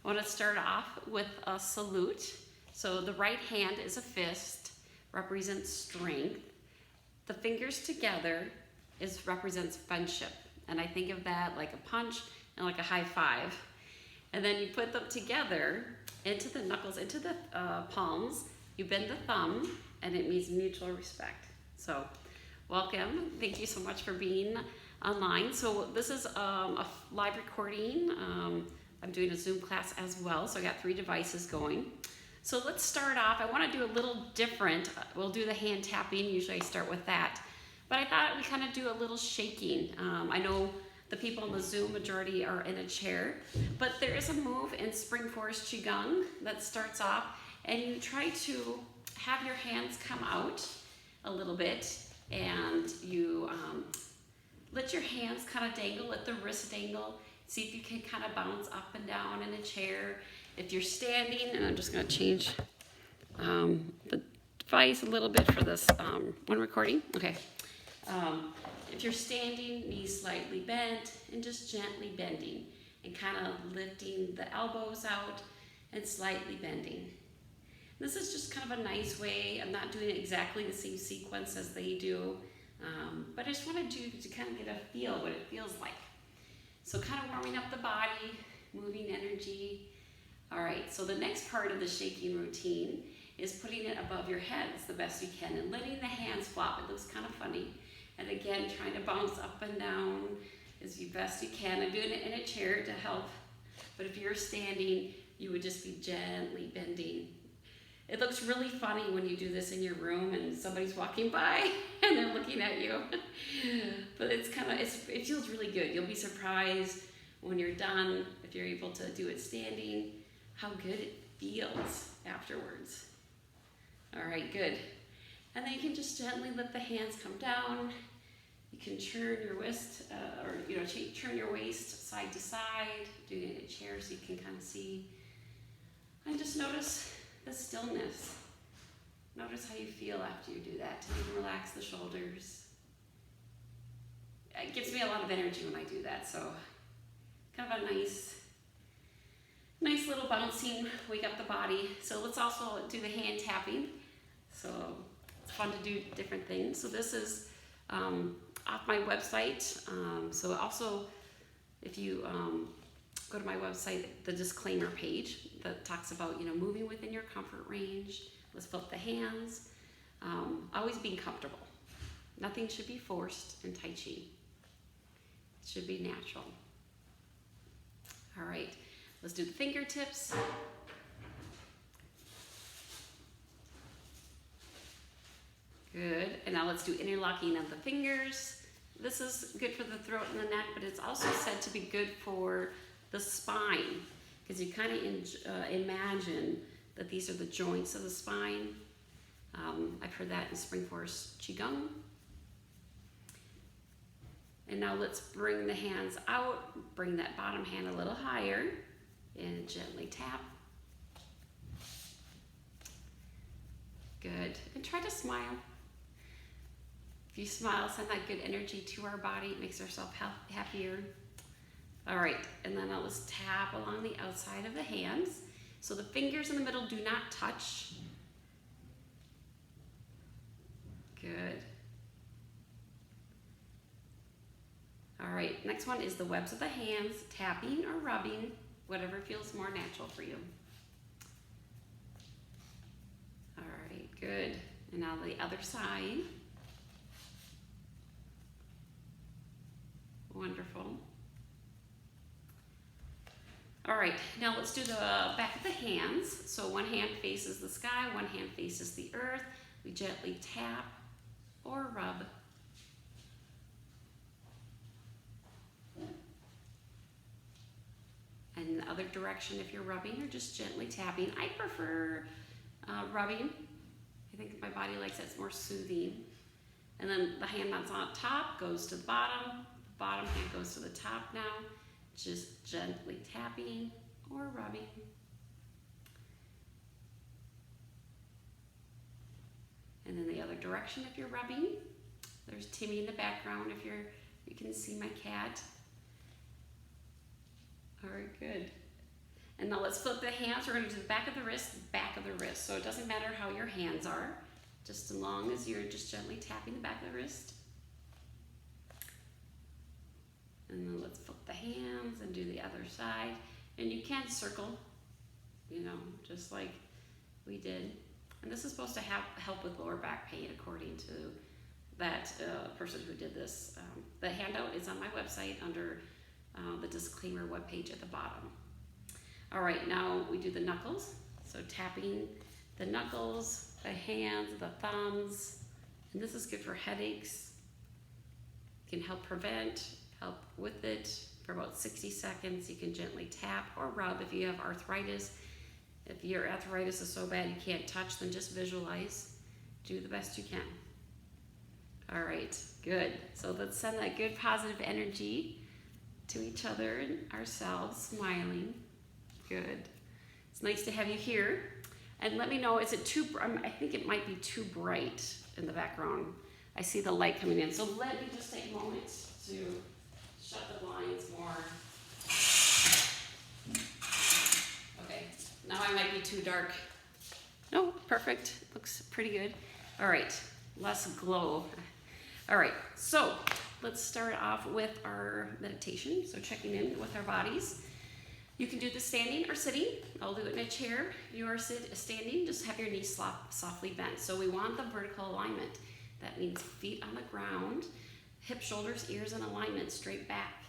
I want to start off with a salute. So the right hand is a fist, represents strength. The fingers together represents friendship. And I think of that like a punch and like a high five. And then you put them together into the knuckles, into the palms. You bend the thumb, and it means mutual respect. So welcome. Thank you so much for being online. So this is a live recording. I'm doing a Zoom class as well, so I got 3 devices going. So let's start off. I want to do a little different. We'll do the hand tapping. Usually I start with that. But I thought we kind of do a little shaking. I know the people in the Zoom majority are in a chair, but there is a move in Spring Forest Qigong that starts off, and you try to have your hands come out a little bit, and you let your hands kind of dangle, let the wrist dangle. See if you can kind of bounce up and down in a chair. If you're standing, and I'm just going to change the device a little bit for this one recording. Okay. If you're standing, knees slightly bent, and just gently bending, and kind of lifting the elbows out and slightly bending. This is just kind of a nice way. I'm not doing exactly the same sequence as they do, but I just wanted to kind of get a feel what it feels like. So kind of warming up the body, moving energy. All right, so the next part of the shaking routine is putting it above your heads the best you can and letting the hands flop. It looks kind of funny. And again, trying to bounce up and down as best you can. I'm doing it in a chair to help, but if you're standing, you would just be gently bending. It looks really funny when you do this in your room and somebody's walking by and they're looking at you. But it's it feels really good. You'll be surprised when you're done, if you're able to do it standing, how good it feels afterwards. All right, good. And then you can just gently let the hands come down. You can turn your waist, turn your waist side to side, doing it in a chair so you can kind of see. And just notice the stillness. Notice how you feel after you do that. You can relax the shoulders. It gives me a lot of energy when I do that, so kind of a nice little bouncing, wake up the body. So let's also do the hand tapping. So it's fun to do different things. So this is off my website. So also, if you go to my website, the disclaimer page that talks about moving within your comfort range. Let's flip the hands. Always being comfortable. Nothing should be forced in Tai Chi. It should be natural. All right, let's do the fingertips. Good, and now let's do interlocking of the fingers. This is good for the throat and the neck, but it's also said to be good for the spine, because you kind of imagine that these are the joints of the spine. I've heard that in Spring Forest Qigong. And now let's bring the hands out, bring that bottom hand a little higher, and gently tap. Good, and try to smile. If you smile, send that good energy to our body. It makes ourselves happier. All right, and then now let's tap along the outside of the hands. So the fingers in the middle do not touch. Good. All right, next one is the webs of the hands, tapping or rubbing, whatever feels more natural for you. All right, good. And now the other side. Wonderful. All right, now let's do the back of the hands. So one hand faces the sky, one hand faces the earth. We gently tap or rub. And the other direction if you're rubbing or just gently tapping. I prefer rubbing. I think my body likes it, it's more soothing. And then the hand that's on top goes to the bottom. The bottom hand goes to the top now. Just gently tapping or rubbing. And then the other direction if you're rubbing. There's Timmy in the background if you can see my cat. All right, good. And now let's flip the hands. We're going to do the back of the wrist, back of the wrist. So it doesn't matter how your hands are, just as long as you're just gently tapping the back of the wrist. And then let's flip the hands and do the other side. And you can circle, you know, just like we did. And this is supposed to help with lower back pain, according to that person who did this. The handout is on my website under the disclaimer webpage at the bottom. All right, now we do the knuckles. So tapping the knuckles, the hands, the thumbs, and this is good for headaches. It can help prevent, help with it for about 60 seconds. You can gently tap or rub if you have arthritis. If your arthritis is so bad you can't touch, then just visualize. Do the best you can. All right, good. So let's send that good positive energy to each other and ourselves, smiling. Good. It's nice to have you here. And let me know, is it too, I think it might be too bright in the background. I see the light coming in. So let me just take a moment to shut the blinds more. Okay, now I might be too dark. No, perfect. Looks pretty good. All right, less glow. All right, so let's start off with our meditation. So checking in with our bodies. You can do this standing or sitting. I'll do it in a chair. If you are standing, just have your knees softly bent. So we want the vertical alignment. That means feet on the ground, hips, shoulders, ears in alignment, straight back.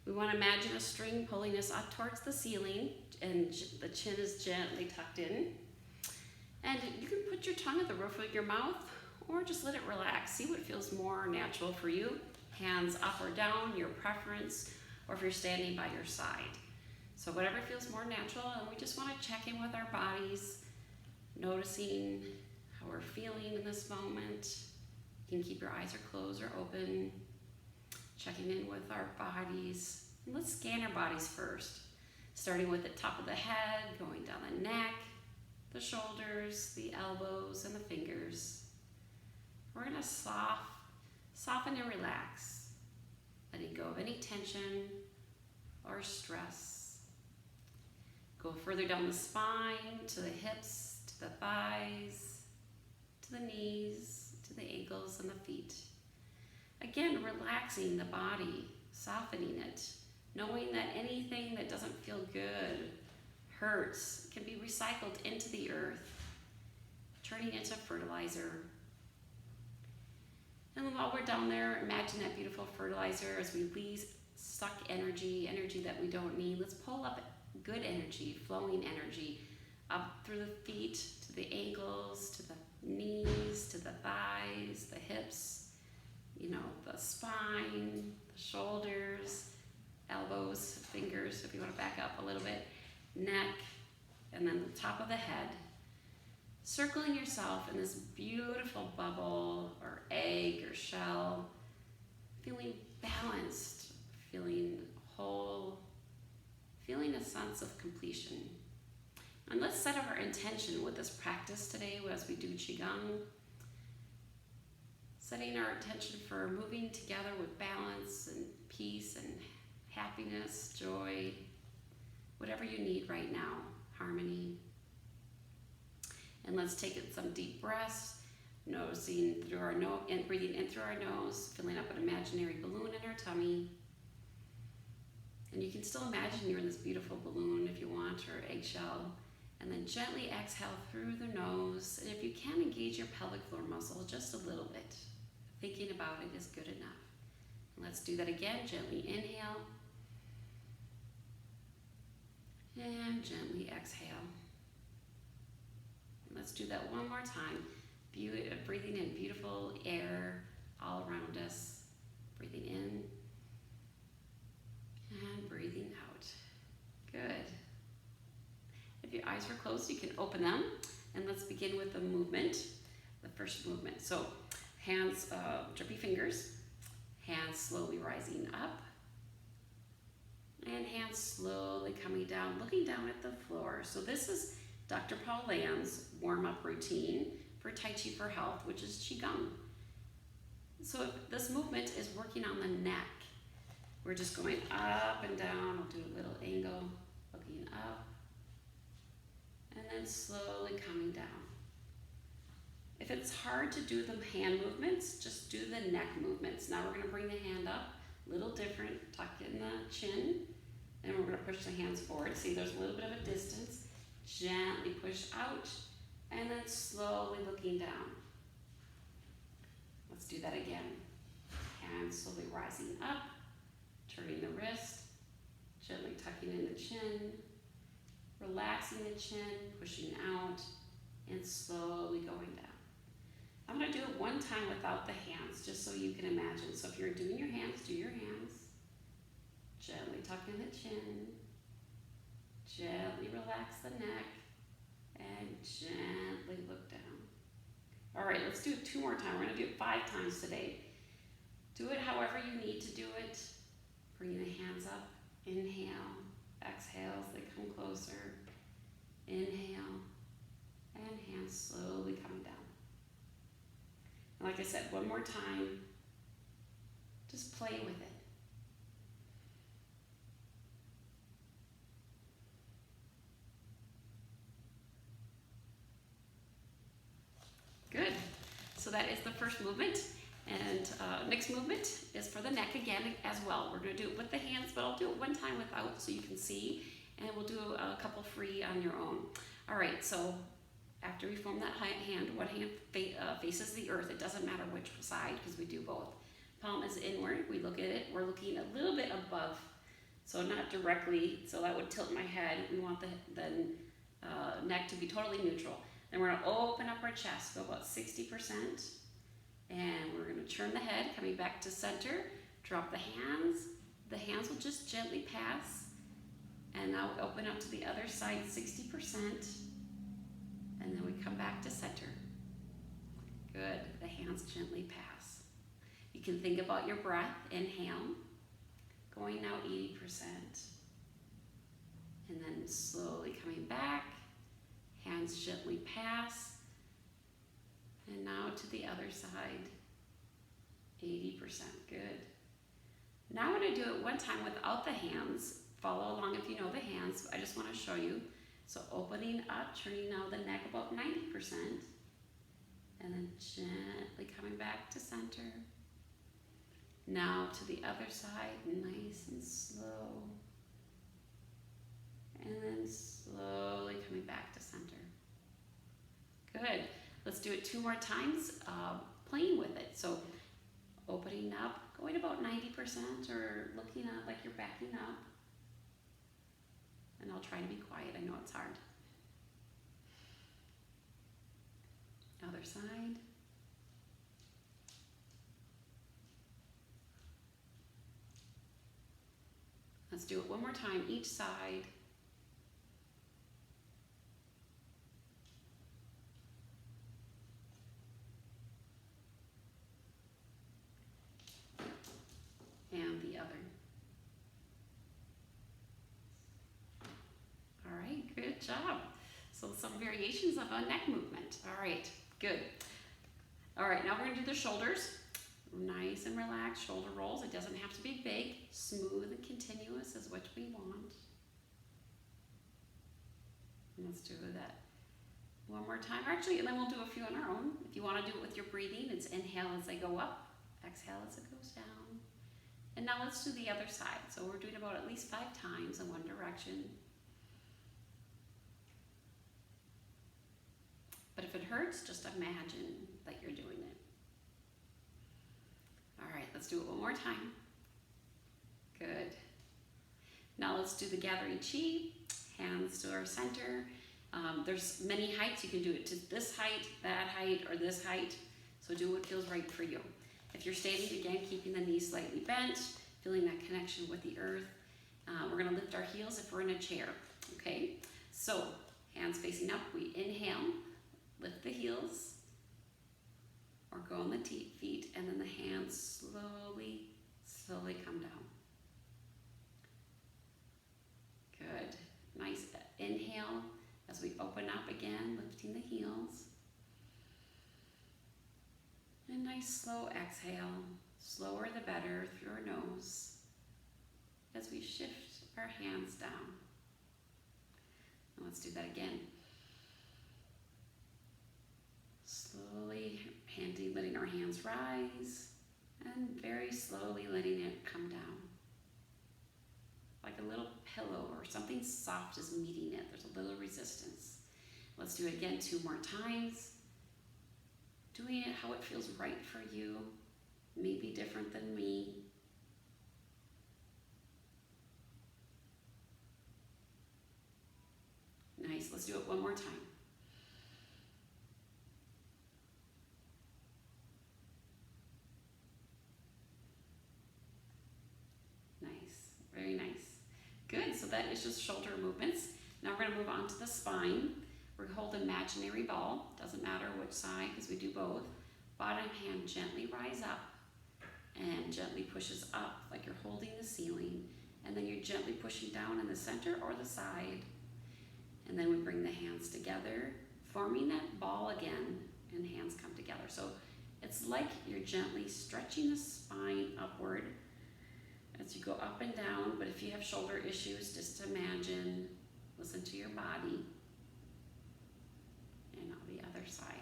We want to imagine a string pulling us up towards the ceiling, and the chin is gently tucked in. And you can put your tongue at the roof of your mouth, or just let it relax. See what feels more natural for you. Hands up or down, your preference, or if you're standing by your side. So whatever feels more natural, and we just want to check in with our bodies, noticing how we're feeling in this moment. You can keep your eyes closed or open, checking in with our bodies. And let's scan our bodies first, starting with the top of the head, going down the neck, the shoulders, the elbows, and the fingers. We're going to soften and relax, letting go of any tension or stress. Go further down the spine, to the hips, to the thighs, to the knees, to the ankles and the feet. Again, relaxing the body, softening it, knowing that anything that doesn't feel good, hurts, can be recycled into the earth, turning into fertilizer. And then while we're down there, imagine that beautiful fertilizer as we release stuck energy that we don't need. Let's pull up good energy, flowing energy, up through the feet, to the ankles, to the knees, to the thighs, the hips, you know, the spine, the shoulders, elbows, fingers, if you want to back up a little bit, neck, and then the top of the head. Circling yourself in this beautiful bubble or egg or shell, feeling balanced, feeling whole, feeling a sense of completion. And let's set our intention with this practice today as we do Qigong. Setting our intention for moving together with balance and peace and happiness, joy, whatever you need right now, harmony. And let's take some deep breaths, noticing through our nose and breathing in through our nose, filling up an imaginary balloon in our tummy. And you can still imagine you're in this beautiful balloon if you want, or eggshell. And then gently exhale through the nose. And if you can, engage your pelvic floor muscle just a little bit. Thinking about it is good enough. And let's do that again. Gently inhale. And gently exhale. And let's do that one more time. Breathing in beautiful air all around us. Breathing in. And breathing out. Good. If your eyes were closed, you can open them. And let's begin with the movement, the first movement. So hands, drippy fingers, hands slowly rising up, and hands slowly coming down, looking down at the floor. So this is Dr. Paul Lamb's warm-up routine for Tai Chi for Health, which is Qigong. So if this movement is working on the neck. We're just going up and down. I'll do a little angle, looking up then slowly coming down. If it's hard to do the hand movements, just do the neck movements. Now we're going to bring the hand up, a little different, tuck in the chin, and we're going to push the hands forward. See, there's a little bit of a distance. Gently push out, and then slowly looking down. Let's do that again. Hands slowly rising up, turning the wrist, gently tucking in the chin, relaxing the chin, pushing out, and slowly going down. I'm going to do it one time without the hands, just so you can imagine. So if you're doing your hands, do your hands. Gently tuck in the chin, gently relax the neck, and gently look down. All right, let's do it 2 more times. We're going to do it 5 times today. Do it however you need to do it. Bring the hands up. Inhale. Exhale as they come closer. Inhale. And hands slowly coming down. And like I said, one more time. Just play with it. Good. So that is the first movement. And next movement is for the neck again as well. We're going to do it with the hands, but I'll do it one time without so you can see. And we'll do a couple free on your own. All right, so after we form that hand, one hand faces the earth. It doesn't matter which side because we do both. Palm is inward. We look at it. We're looking a little bit above, so not directly. So that would tilt my head. We want the neck to be totally neutral. Then we're going to open up our chest, go about 60%. And we're going to turn the head, coming back to center. Drop the hands. The hands will just gently pass. And now we open up to the other side, 60%. And then we come back to center. Good. The hands gently pass. You can think about your breath. Inhale. Going now 80%. And then slowly coming back. Hands gently pass. And now to the other side. 80%. Good. Now I'm going to do it one time without the hands. Follow along if you know the hands. I just want to show you. So opening up, turning now the neck about 90%. And then gently coming back to center. Now to the other side, nice and slow. And then slowly coming back to center. Good. Let's do it 2 more times, playing with it. So opening up, going about 90% or looking up like you're backing up. And I'll try to be quiet. I know it's hard. Other side. Let's do it one more time, each side. And the other. All right, good job. So some variations of a neck movement. All right, good. All right, now we're gonna do the shoulders. Nice and relaxed shoulder rolls. It doesn't have to be big. Smooth and continuous is what we want. And let's do that one more time. Actually, and then we'll do a few on our own. If you want to do it with your breathing, it's inhale as they go up, exhale as it goes down. And now let's do the other side. So we're doing about at least 5 times in one direction. But if it hurts, just imagine that you're doing it. All right, let's do it one more time. Good. Now let's do the gathering chi. Hands to our center. There's many heights. You can do it to this height, that height, or this height. So do what feels right for you. If you're standing, again, keeping the knees slightly bent, feeling that connection with the earth. We're going to lift our heels if we're in a chair. Okay? So hands facing up. We inhale, lift the heels, or go on the feet, and then the hands slowly come down. Good. Nice inhale as we open up again, lifting the heels. And nice slow exhale, slower the better through our nose as we shift our hands down. And let's do that again. hands rise, and very slowly letting it come down. Like a little pillow or something soft is meeting it. There's a little resistance. Let's do it again 2 more times. Doing it how it feels right for you. Maybe different than me. Nice, let's do it 1 more time. Nice, very nice. Good, so that is just shoulder movements. Now we're gonna move on to the spine. We hold an imaginary ball, doesn't matter which side because we do both. Bottom hand gently rise up and gently pushes up like you're holding the ceiling. And then you're gently pushing down in the center or the side. And then we bring the hands together, forming that ball again, and hands come together. So it's like you're gently stretching the spine upward as you go up and down. But if you have shoulder issues, just imagine, listen to your body. And on the other side.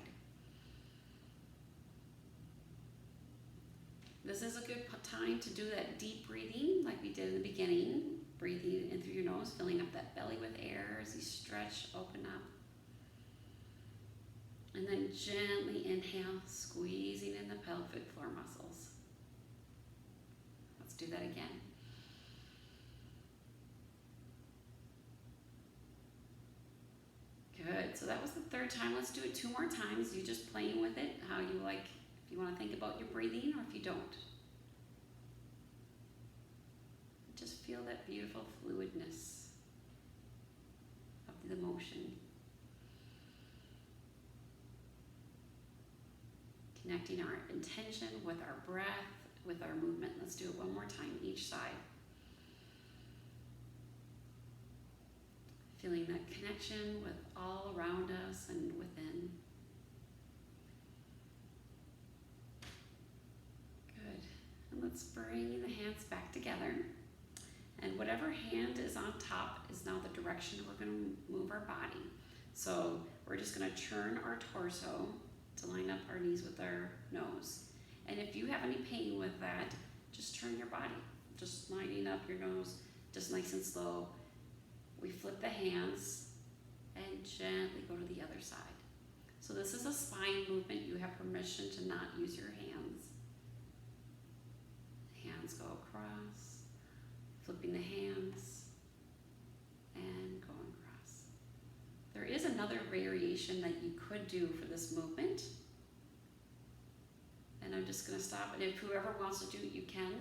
This is a good time to do that deep breathing like we did in the beginning. Breathing in through your nose, filling up that belly with air as you stretch, open up. And then gently inhale, squeezing in the pelvic floor muscles. Let's do that again. Good, so that was the 3rd time. Let's do it 2 more times. You just playing with it, how you like, if you want to think about your breathing or if you don't. Just feel that beautiful fluidness of the motion. Connecting our intention with our breath, with our movement. Let's do it 1 more time, each side. Feeling that connection with all around us and within. Good. And let's bring the hands back together. And whatever hand is on top is now the direction we're going to move our body. So we're just going to turn our torso to line up our knees with our nose. And if you have any pain with that, just turn your body. Just lining up your nose, just nice and slow. We flip the hands and gently go to the other side. So this is a spine movement. You have permission to not use your hands. Hands go across, flipping the hands, and going across. There is another variation that you could do for this movement. And I'm just going to stop. And if whoever wants to do it, you can.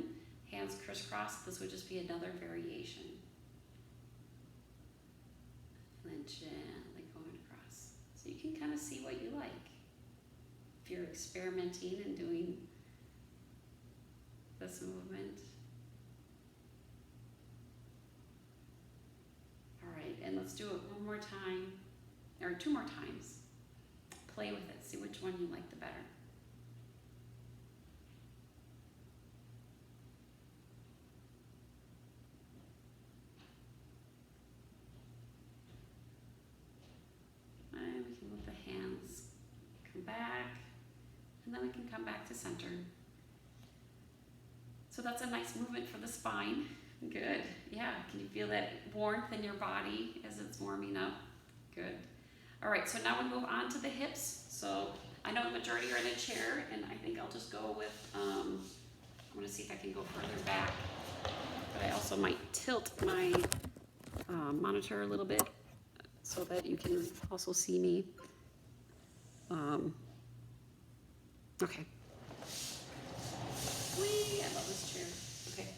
Hands crisscross. This would just be another variation. And then gently going across. So you can kind of see what you like. If you're experimenting and doing this movement. All right, and let's do it 1 more time, or 2 more times. Play with it, see which one you like the better. And we can let the hands come back, and then we can come back to center. So that's a nice movement for the spine. Good, yeah, can you feel that warmth in your body as it's warming up? Good. All right, so now we move on to the hips. So I know the majority are in a chair, and I think I'll just go with, I'm gonna see if I can go further back, but I also might tilt my monitor a little bit so that you can also see me. Okay. Whee, I love this chair. Okay.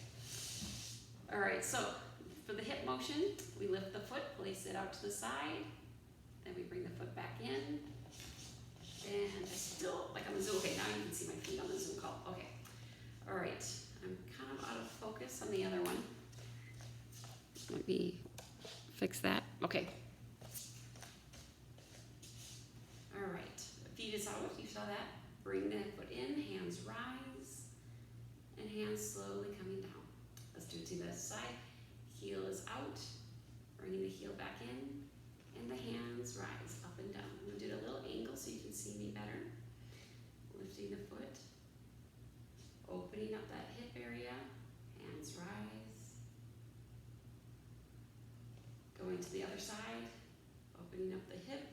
All right, so for the hip motion, we lift the foot, place it out to the side, then we bring the foot back in, and I still, like on the Zoom, okay, now you can see my feet on the Zoom call. Okay. All right, I'm kind of out of focus on the other one. Let me fix that. Okay. All right, feet is out, you saw that? Bring the foot in, hands rise, and hands slowly coming down. Let's do it to the side. Heel is out, bringing the heel back in, and the hands rise up and down. I'm gonna do it a little angle so you can see me better. Lifting the foot, Opening up that hip area, hands rise. Going to the other side, opening up the hip,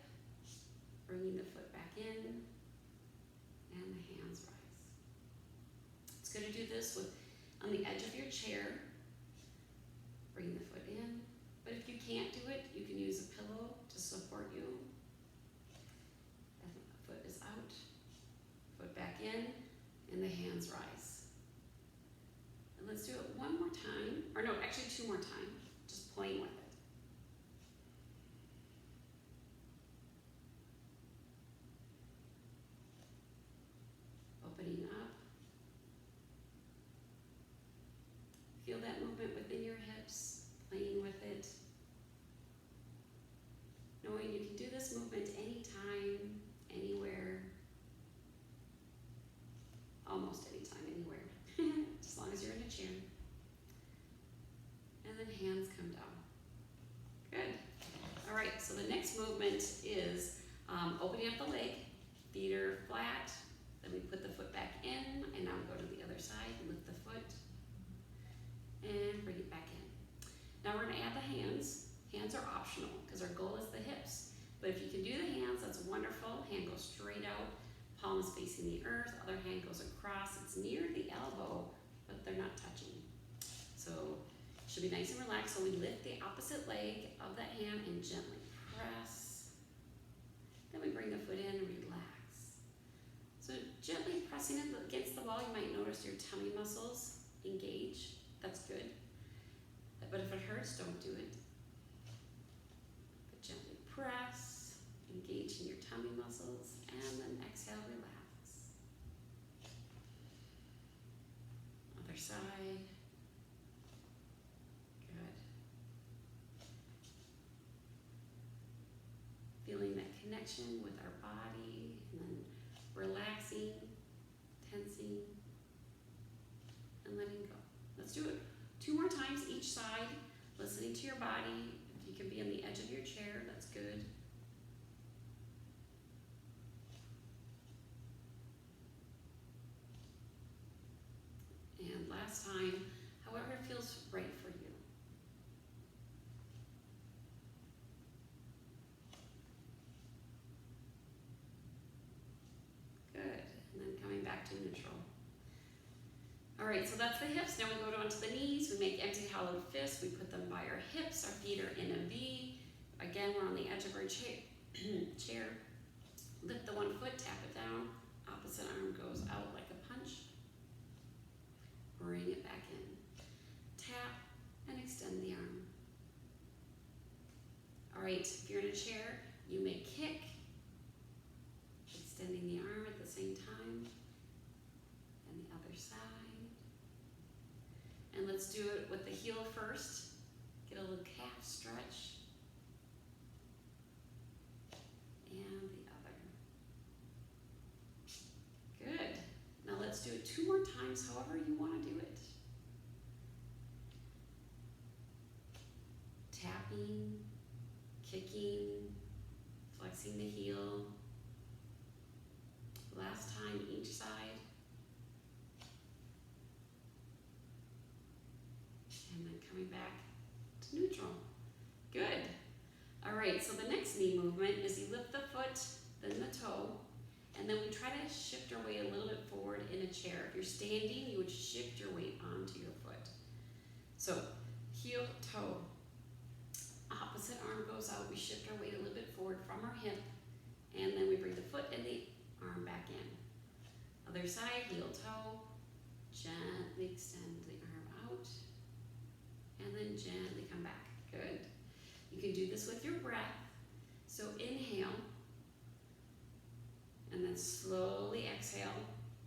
bringing the foot back in, and the hands rise. It's good to do this with on the edge of your chair. Bring the foot in, but if you can't do it, you can use a pillow to support you. And the foot is out, foot back in, and the hands rise. And let's do it one more time, or no, actually two more times, just playing with it. Opening up. Feel that movement within your hips, playing with it. Knowing you can do this movement anytime, anywhere. Almost anytime, anywhere. As long as you're in a chair. And then hands come down. Good. All right, so the next movement is opening up the leg. Feet are flat. Then we put the foot back in, and now we go to the other side, lift the foot, and bring it back in. Now we're gonna add the hands. Hands are optional, because our goal is the hips. But if you can do the hands, that's wonderful. Hand goes straight out, palm is facing the earth, other hand goes across. It's near the elbow, but they're not touching. So it should be nice and relaxed. So we lift the opposite leg of that hand and gently press. Then we bring the foot in and relax. So gently pressing it against the wall, you might notice your tummy muscles engage. That's good. But if it hurts, don't do it. But gently press, engage in your tummy muscles, and then exhale, relax. Other side. Good. Feeling that connection with our body, and then relaxing, tensing, and letting go. Let's do it 2 more times each side, listening to your body. If you can be on the edge of your chair, that's good. And last time, however it feels right for you. Good, and then coming back to neutral. All right, so that's the hips. Now we go down to the knees. We make empty hollow fists. We put them by our hips. Our feet are in a V. Again, we're on the edge of our chair. Lift the one foot, tap it down. Opposite arm goes out like a punch. Bring it back in. Tap and extend the arm. All right, if you're in a chair, you may kick, extending the arm at the same time. And the other side. And let's do it with the heel first. Get a little calf stretch. And the other. Good. Now let's do it 2 more times, however you want to do it. Tapping, kicking, flexing the heel. Last time each side. And then coming back to neutral. Good. All right, so the next knee movement is you lift the foot, then the toe, and then we try to shift our weight a little bit forward in a chair. If you're standing, you would shift your weight onto your foot. So heel, toe. Opposite arm goes out. We shift our weight a little bit forward from our hip, and then we bring the foot and the arm back in. Other side, heel, toe. Gently extend the arm out. And then gently come back. Good. You can do this with your breath. So inhale. And then slowly exhale.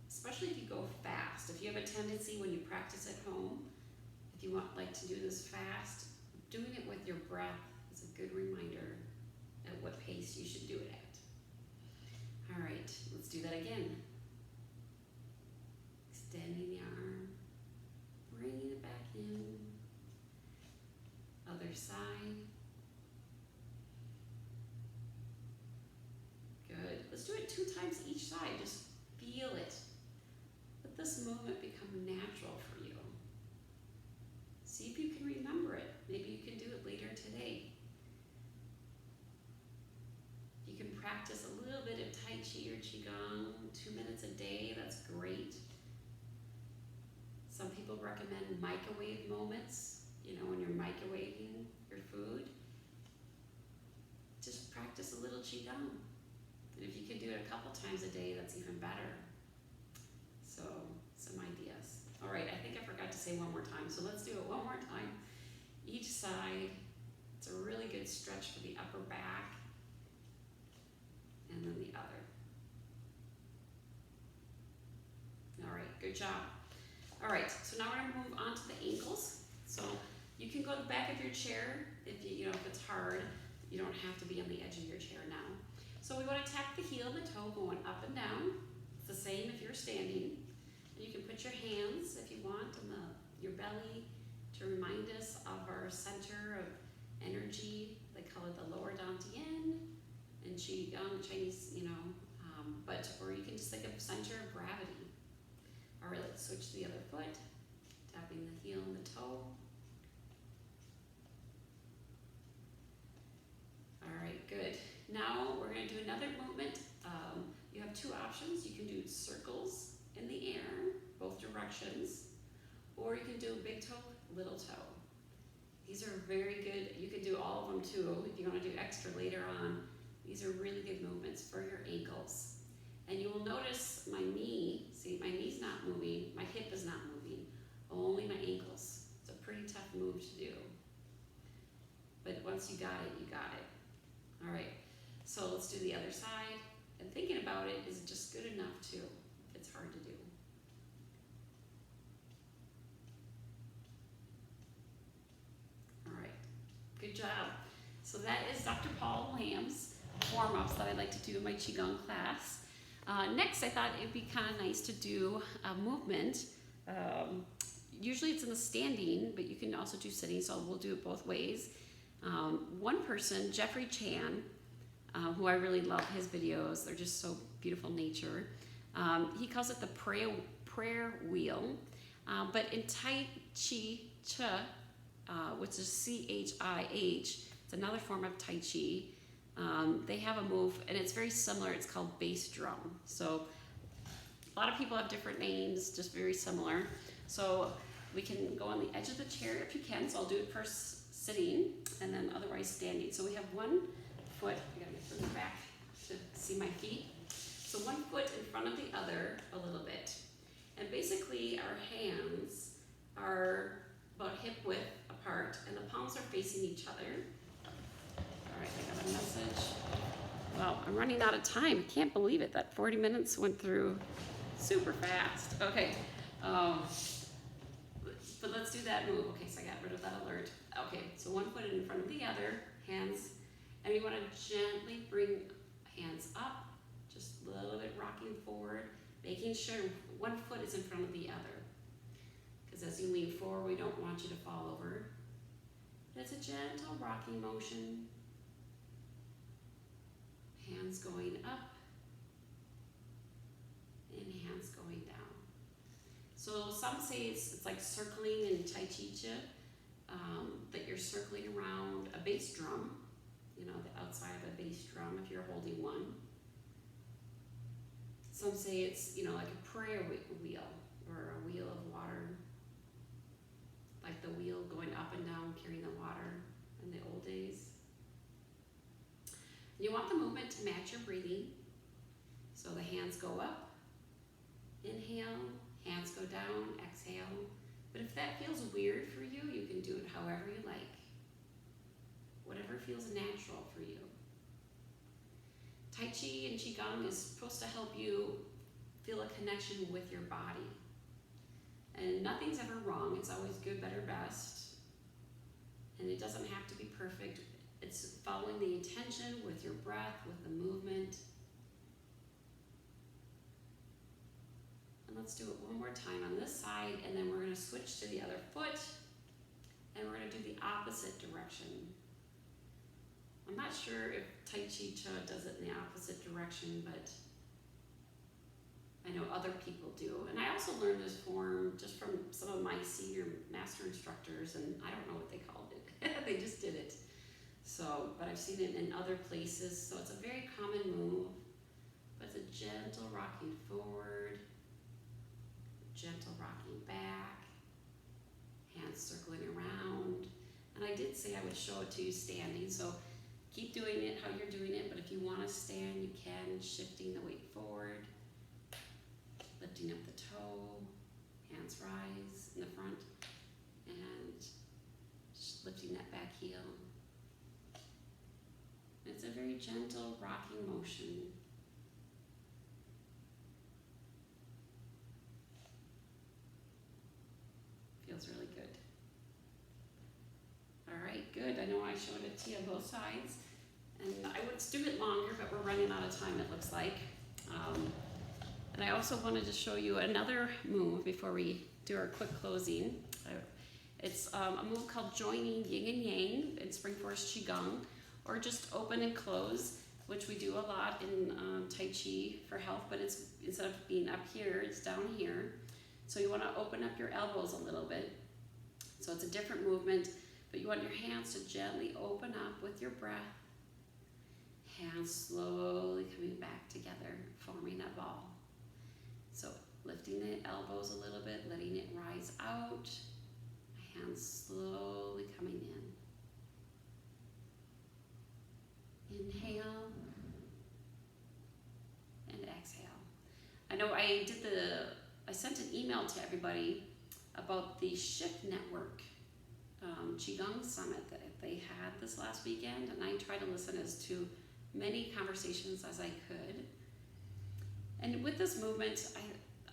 Especially if you go fast. If you have a tendency when you practice at home, if you like to do this fast, doing it with your breath is a good reminder at what pace you should do it at. All right, let's do that again. Extending the arm, bringing it back in. Other side. Good. Let's do it 2 times each side. Just feel it. Let this movement become natural for you. See if you can remember it. Maybe you can do it later today. You can practice a little bit of Tai Chi or Qigong, 2 minutes a day, that's great. Some people recommend microwave moments, when you're microwaving your food. Just practice a little Qigong. And if you can do it a couple times a day, that's even better. So, some ideas. All right, I think I forgot to say one more time, so let's do it one more time. Each side. It's a really good stretch for the upper back. And then the other. All right, good job. All right, so now we're gonna move on to the ankles. So you can go to the back of your chair if if it's hard. You don't have to be on the edge of your chair now. So we want to tap the heel and the toe going up and down. It's the same if you're standing. And you can put your hands, if you want, on your belly to remind us of our center of energy. They call it the lower dantian and Qigong, Chinese, or you can just think of center of gravity. All right, let's switch to the other foot, tapping the heel and the toe. All right, good. Now we're going to do another movement. You have two options. You can do circles in the air, both directions, or you can do big toe, little toe. These are very good. You can do all of them too if you want to do extra later on. These are really good movements for your ankles. And you will notice my knee, see my knee's not moving, my hip is not moving, only my ankles. It's a pretty tough move to do. But once you got it, you got it. All right, so let's do the other side. And thinking about it, is it just good enough too, if it's hard to do? All right, good job. So that is Dr. Paul Lamb's warm-ups that I like to do in my Qigong class. Next, I thought it'd be kind of nice to do a movement. Usually it's in the standing, but you can also do sitting, so we'll do it both ways. One person, Jeffrey Chan, who I really love his videos, they're just so beautiful nature. He calls it the prayer wheel, but in Tai Chi, which is C-H-I-H, it's another form of Tai Chi. They have a move, and it's very similar. It's called bass drum. So a lot of people have different names, just very similar. So we can go on the edge of the chair if you can. So I'll do it first sitting, and then otherwise standing. So we have one foot. I gotta turn it back to see my feet. So one foot in front of the other a little bit. And basically our hands are about hip width apart, and the palms are facing each other. All right, I got a message. Well, I'm running out of time. I can't believe it. That 40 minutes went through super fast. Okay, but let's do that move. Okay, so I got rid of that alert. Okay, so one foot in front of the other, hands, and we want to gently bring hands up, just a little bit rocking forward, making sure one foot is in front of the other. Because as you lean forward, we don't want you to fall over. But it's a gentle rocking motion. Hands going up and hands going down. So some say it's like circling in Tai Chi, that you're circling around a bass drum, the outside of a bass drum if you're holding one. Some say it's, like a prayer wheel or a wheel of water, like the wheel going up and down carrying the water in the old days. You want the movement to match your breathing. So the hands go up, inhale, hands go down, exhale. But if that feels weird for you, you can do it however you like. Whatever feels natural for you. Tai Chi and Qigong is supposed to help you feel a connection with your body. And nothing's ever wrong. It's always good, better, best. And it doesn't have to be perfect. It's following the intention with your breath, with the movement. And let's do it one more time on this side, and then we're going to switch to the other foot, and we're going to do the opposite direction. I'm not sure if Tai Chi Cha does it in the opposite direction, but I know other people do. And I also learned this form just from some of my senior master instructors, and I don't know what they called it. They just did it. So, but I've seen it in other places. So it's a very common move, but it's a gentle rocking forward, gentle rocking back, hands circling around. And I did say I would show it to you standing, so keep doing it how you're doing it, but if you want to stand, you can, shifting the weight forward, lifting up the toe, hands rise in the front, and just lifting that back heel. It's a very gentle rocking motion. Feels really good. All right, good. I know I showed it to you on both sides. And I would do it longer, but we're running out of time, it looks like. And I also wanted to show you another move before we do our quick closing. It's a move called joining yin and yang in Spring Forest Qigong, or just open and close, which we do a lot in Tai Chi for health, but it's instead of being up here, it's down here. So you want to open up your elbows a little bit. So it's a different movement, but you want your hands to gently open up with your breath. Hands slowly coming back together, forming a ball. So lifting the elbows a little bit, letting it rise out. Hands slowly coming in. Inhale and exhale. I know I sent an email to everybody about the Shift Network Qigong Summit that they had this last weekend, and I tried to listen as to many conversations as I could. And with this movement,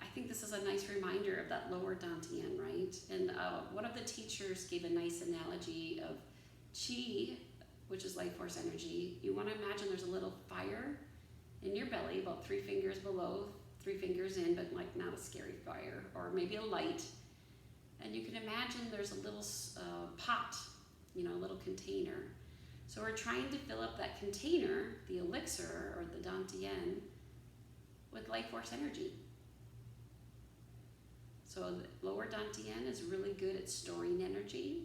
I think this is a nice reminder of that lower Dantian, right? And one of the teachers gave a nice analogy of Qi, which is life force energy. You want to imagine there's a little fire in your belly, about 3 fingers below, 3 fingers in, but like not a scary fire, or maybe a light. And you can imagine there's a little pot, a little container. So we're trying to fill up that container, the elixir or the Dantian, with life force energy. So the lower Dantian is really good at storing energy.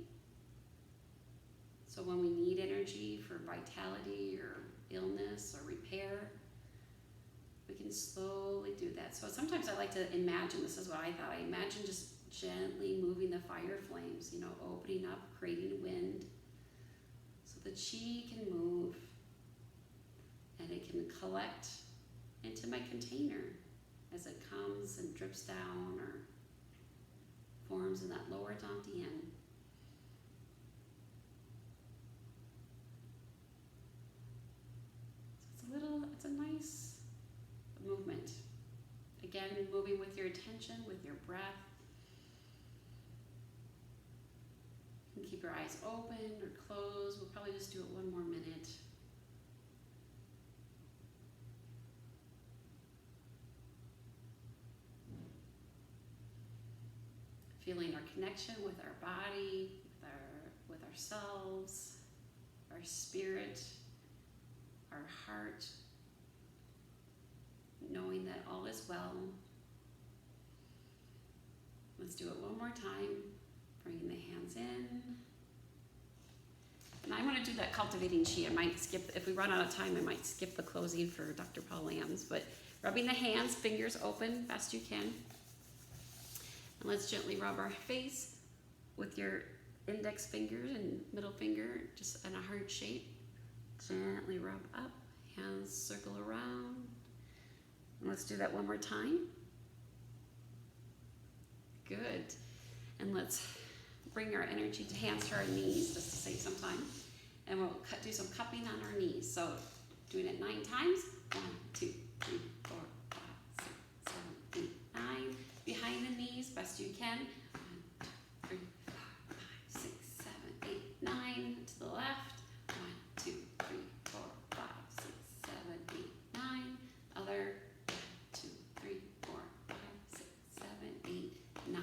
So when we need energy for vitality or illness or repair, we can slowly do that. So sometimes I like to imagine, this is what I thought, I imagine just gently moving the fire flames, opening up, creating wind. So the Qi can move and it can collect into my container as it comes and drips down or forms in that lower Dantian. So it's a nice movement. Again, moving with your attention, with your breath. You can keep your eyes open or closed. We'll probably just do it one more minute. Feeling our connection with our body, with ourselves, our spirit, our heart, knowing that all is well. Let's do it one more time. Bringing the hands in. And I want to do that cultivating Qi. I might skip, if we run out of time, I might skip the closing for Dr. Paul Lambs, but rubbing the hands, fingers open, best you can. And let's gently rub our face with your index finger and middle finger, just in a heart shape. Gently rub up, hands circle around. And let's do that one more time. Good. And let's bring our energy to hands to our knees, just to save some time. And we'll do some cupping on our knees. So doing it 9 times. 1, 2, 3, 4, 5, 6, 7, 8, 9. Behind the knees, best you can. 1, 2, 3, 4, 5, 6, 7, 8, 9. To the left. 1, 2, 3, 4, 5, 6, 7, 8, 9. Other. 1, 2, 3, 4, 5, 6, 7, 8, 9.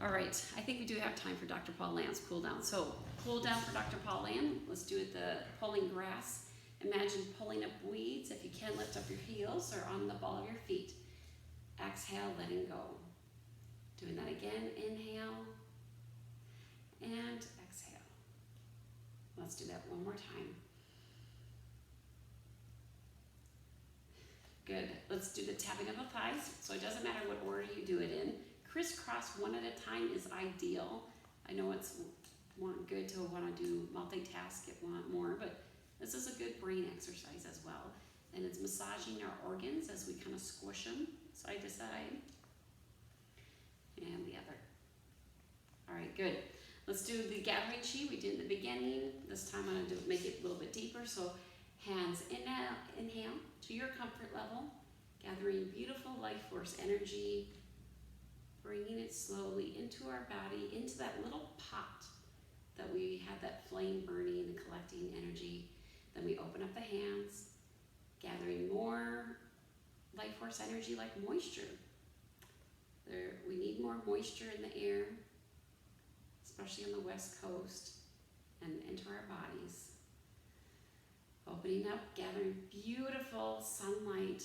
All right, I think we do have time for Dr. Paul Lamb's cool down. So cool down for Dr. Paul Lamb. Let's do it the pulling grass. Imagine pulling up weeds. If you can, lift up your heels or on the ball of your feet. Exhale, letting go. Doing that again, inhale and exhale. Let's do that one more time. Good. Let's do the tapping of the thighs. So it doesn't matter what order you do it in. Crisscross one at a time is ideal. I know it's more good to want to do multitask, if want more, but this is a good brain exercise as well. And it's massaging our organs as we kind of squish them side to side. And the other. All right, good. Let's do the gathering chi we did in the beginning. This time I'm going to make it a little bit deeper. So hands inhale to your comfort level, gathering beautiful life force energy, bringing it slowly into our body, into that little pot that we had that flame burning and collecting energy. Then we open up the hands, gathering more life force energy like moisture. We need more moisture in the air, especially on the West Coast, and into our bodies. Opening up, gathering beautiful sunlight.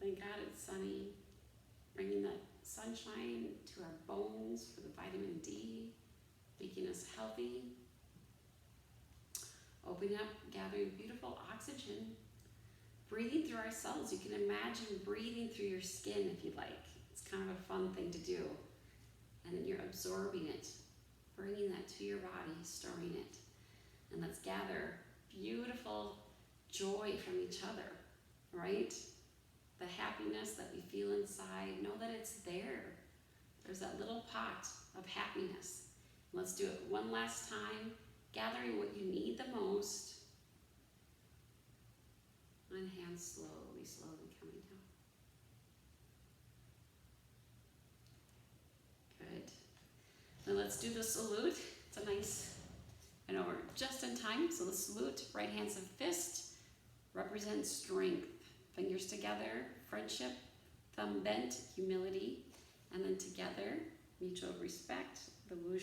Thank God it's sunny. Bringing that sunshine to our bones for the vitamin D, making us healthy. Opening up, gathering beautiful oxygen. Breathing through our cells. You can imagine breathing through your skin if you like. It's kind of a fun thing to do. And then you're absorbing it, bringing that to your body, storing it. And let's gather beautiful joy from each other, right? The happiness that we feel inside, know that it's there. There's that little pot of happiness. Let's do it one last time, gathering what you need the most. And hands slowly, slowly coming down. Good. Now let's do the salute. It's a nice, I know we're just in time, so the salute, right hands of fist, represents strength. Fingers together, friendship, thumb bent, humility, and then together, mutual respect, the whoosh.